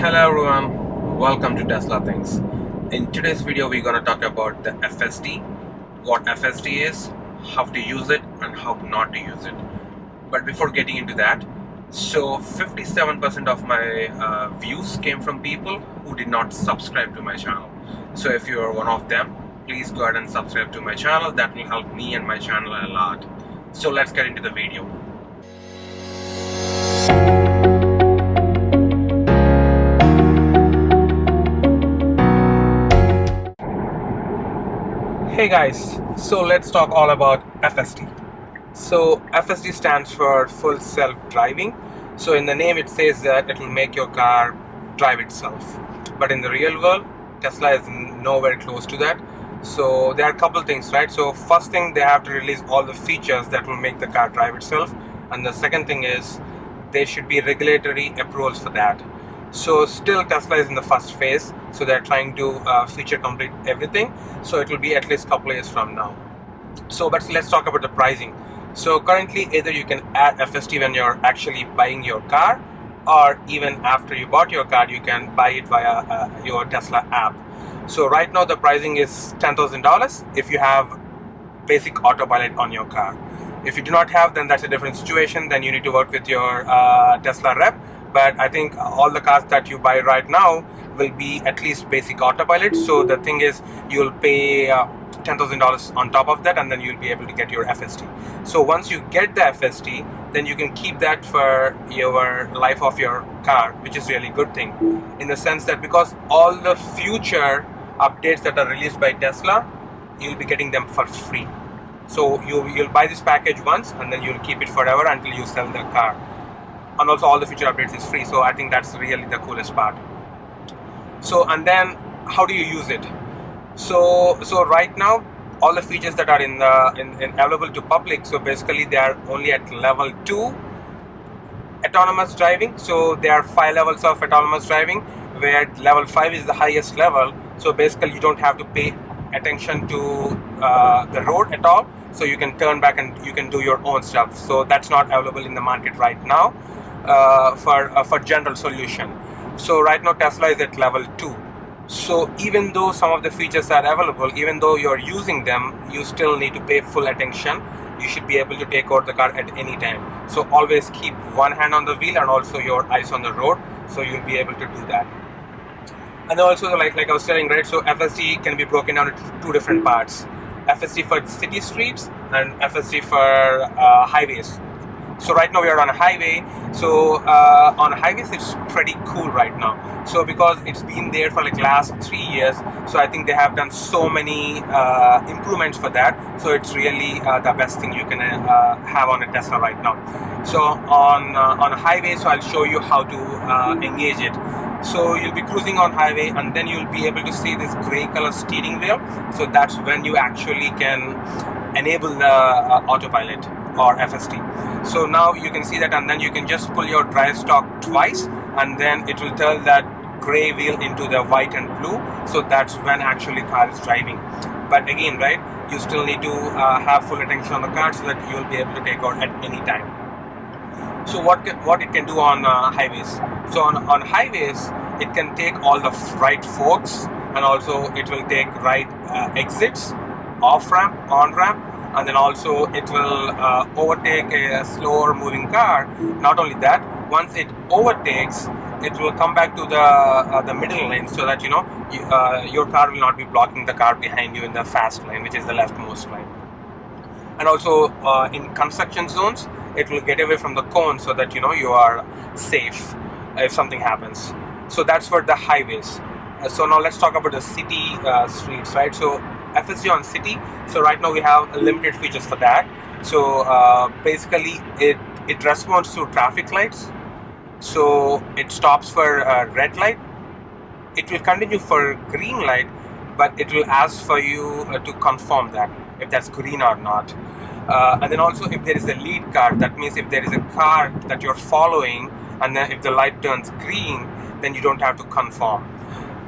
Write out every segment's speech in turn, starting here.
Hello everyone, welcome to Tesla Things. In today's video we're going to talk about the FSD, what FSD is, how to use it and how not to use it. But before getting into that, so 57% of my views came from people who did not subscribe to my channel. So if you are one of them, please go ahead and subscribe to my channel. That will help me and my channel a lot. So let's get into the video. Hey guys, so let's talk all about FSD. So FSD stands for full self-driving. So in the name it says that it will make your car drive itself. But in the real world, Tesla is nowhere close to that. So there are a couple things, right? So first thing, they have to release all the features that will make the car drive itself. And the second thing is there should be regulatory approvals for that. So still Tesla is in the first phase, so they're trying to feature complete everything. So it will be at least a couple years from now. So but let's talk about the pricing. So currently either you can add FSD when you're actually buying your car, or even after you bought your car you can buy it via your Tesla app. So right now the pricing is $10,000 if you have basic autopilot on your car. If you do not have, then that's a different situation. Then you need to work with your Tesla rep. But I think all the cars that you buy right now will be at least basic autopilot. So the thing is, you'll pay $10,000 on top of that, and then you'll be able to get your FSD. So once you get the FSD, then you can keep that for your life of your car, which is really good thing, in the sense that because all the future updates that are released by Tesla, you'll be getting them for free. So you'll buy this package once, and then you'll keep it forever until you sell the car. And also all the future updates is free. So I think that's really the coolest part. So and then how do you use it? So right now all the features that are in available to public, so basically they are only at level 2 autonomous driving. So there are 5 levels of autonomous driving, where level 5 is the highest level. So basically you don't have to pay attention to the road at all, so you can turn back and you can do your own stuff. So that's not available in the market right now for general solution. So right now Tesla is at level 2. So even though some of the features are available, even though you're using them, you still need to pay full attention. You should be able to take out the car at any time. So always keep one hand on the wheel and also your eyes on the road, so you'll be able to do that. And also, like I was saying, right, so FSD can be broken down into 2 different parts: FSD for city streets and FSD for highways. So right now we are on a highway. So on highways it's pretty cool right now. So because it's been there for like last 3 years, so I think they have done so many improvements for that. So it's really the best thing you can have on a Tesla right now. So on a highway, so I'll show you how to engage it. So you'll be cruising on highway, and then you'll be able to see this gray color steering wheel. So that's when you actually can enable the autopilot or FSD. So now you can see that, and then you can just pull your drive stalk twice, and then it will turn that gray wheel into the white and blue. So that's when actually car is driving. But again, right, you still need to have full attention on the car so that you'll be able to take out at any time. So what it can do on highways? So on highways, it can take all the right forks, and also it will take right exits, off ramp, on ramp, and then also it will overtake a slower moving car. Not only that, once it overtakes, it will come back to the middle lane, so that your car will not be blocking the car behind you in the fast lane, which is the leftmost lane. And also in construction zones, it will get away from the cone, so that you are safe if something happens. So that's for the highways. So now let's talk about the city streets, right? So FSD on city. So right now we have limited features for that. So basically it responds to traffic lights. So it stops for red light. It will continue for green light, but it will ask for you to confirm that if that's green or not. And then also if there is a lead car, that means if there is a car that you're following, and then if the light turns green, then you don't have to confirm.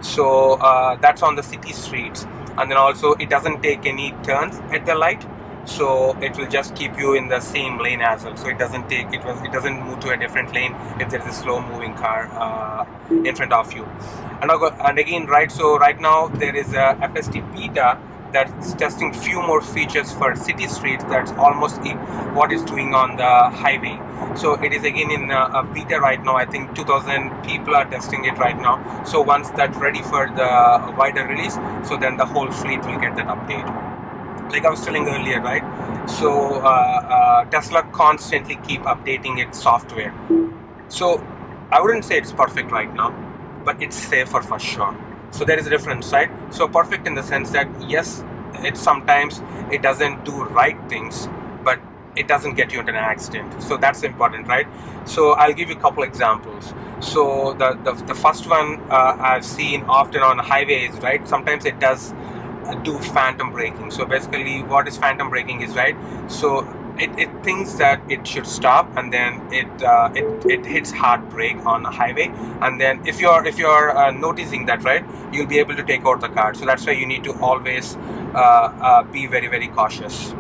So that's on the city streets. And then also it doesn't take any turns at the light. so it will just keep you in the same lane as well. So it doesn't move to a different lane if there is a slow moving car in front of you. And again, right, so right now there is a FSD Beta that's testing few more features for city streets. That's almost what it's doing on the highway. So it is again in a beta right now. I think 2,000 people are testing it right now. So once that's ready for the wider release, so then the whole fleet will get that update. Like I was telling earlier, right? So Tesla constantly keep updating its software. So I wouldn't say it's perfect right now, but it's safer for sure. So there is a difference, right? So perfect in the sense that yes, sometimes it doesn't do right things, but it doesn't get you into an accident. So that's important, right? So I'll give you a couple examples. So the first one I've seen often on highways, right? Sometimes it does do phantom braking. So basically what is phantom braking is, right, so it thinks that it should stop, and then it hits hard brake on a highway, and then if you're noticing that, right, you'll be able to take out the car. So that's why you need to always be very, very cautious.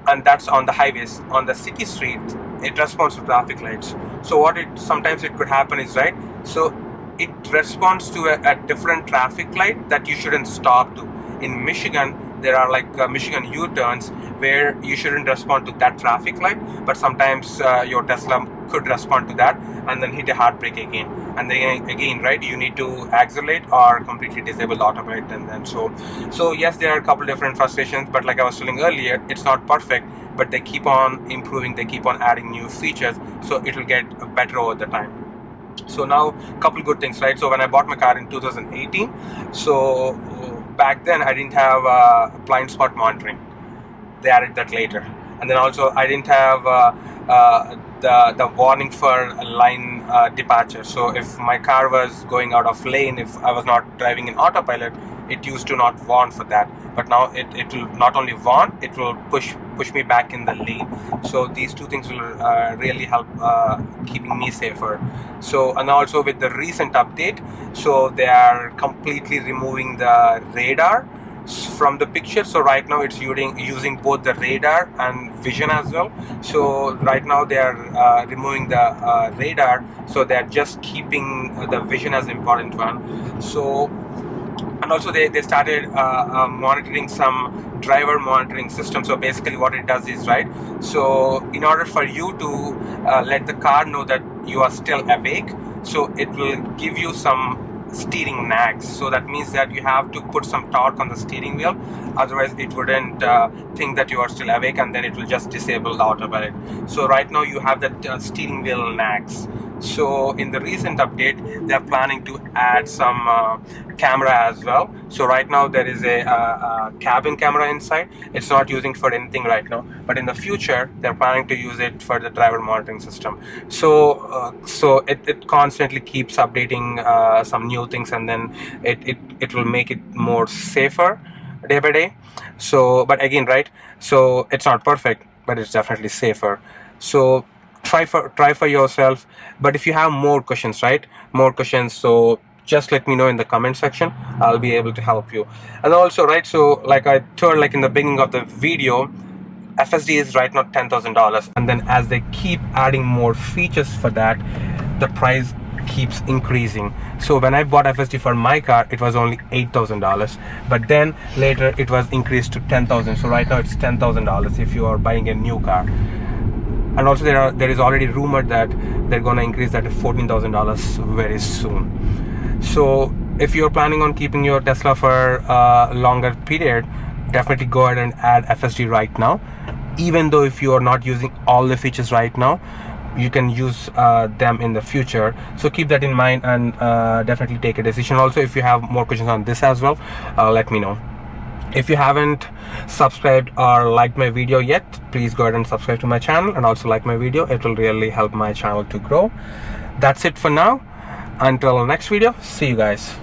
And that's on the highways. On the city street, it responds to traffic lights. So sometimes it could happen is, right, so it responds to a different traffic light that you shouldn't stop to. In Michigan, there are like Michigan U-turns where you shouldn't respond to that traffic light, but sometimes your Tesla could respond to that and then hit a hard brake again. And then again, right, you need to accelerate or completely disable autopilot. And then so yes, there are a couple different frustrations, but like I was telling earlier, it's not perfect, but they keep on improving, they keep on adding new features, so it will get better over the time. So now, a couple good things, right? So when I bought my car in 2018, so back then I didn't have blind spot monitoring. They added that later. And then also I didn't have the warning for line departure. So if my car was going out of lane, if I was not driving in autopilot, it used to not warn for that. But now it will not only warn, it will push me back in the lane. So these two things will really help keeping me safer. So, and also with the recent update, so they are completely removing the radar from the picture. So right now it's using both the radar and vision as well. So right now they are removing the radar, so they're just keeping the vision as important one. So, and also they started monitoring some driver monitoring system. So basically what it does is, right, so in order for you to let the car know that you are still awake, so it will give you some steering nags. So that means that you have to put some torque on the steering wheel, otherwise it wouldn't think that you are still awake, and then it will just disable the autopilot. So right now you have that steering wheel nags. So in the recent update, they're planning to add some camera as well. So right now there is a cabin camera inside. It's not using for anything right now, but in the future they're planning to use it for the driver monitoring system. So it constantly keeps updating some new things, and then it will make it more safer day by day. So, but again, right, so it's not perfect, but it's definitely safer. So try for yourself. But if you have more questions, so just let me know in the comment section. I'll be able to help you. And also, right, so like I told, like in the beginning of the video, FSD is right now $10,000, and then as they keep adding more features for that, the price keeps increasing. So when I bought FSD for my car, it was only $8,000, but then later it was increased to $10,000. So right now it's $10,000 if you are buying a new car. And also there is already rumored that they're gonna increase that to $14,000 very soon. So if you're planning on keeping your Tesla for a longer period, definitely go ahead and add FSD right now. Even though if you are not using all the features right now, you can use them in the future. So keep that in mind, and definitely take a decision. Also, if you have more questions on this as well, let me know. If you haven't subscribed or liked my video yet, please go ahead and subscribe to my channel, and also like my video. It will really help my channel to grow. That's it for now. Until next video, see you guys.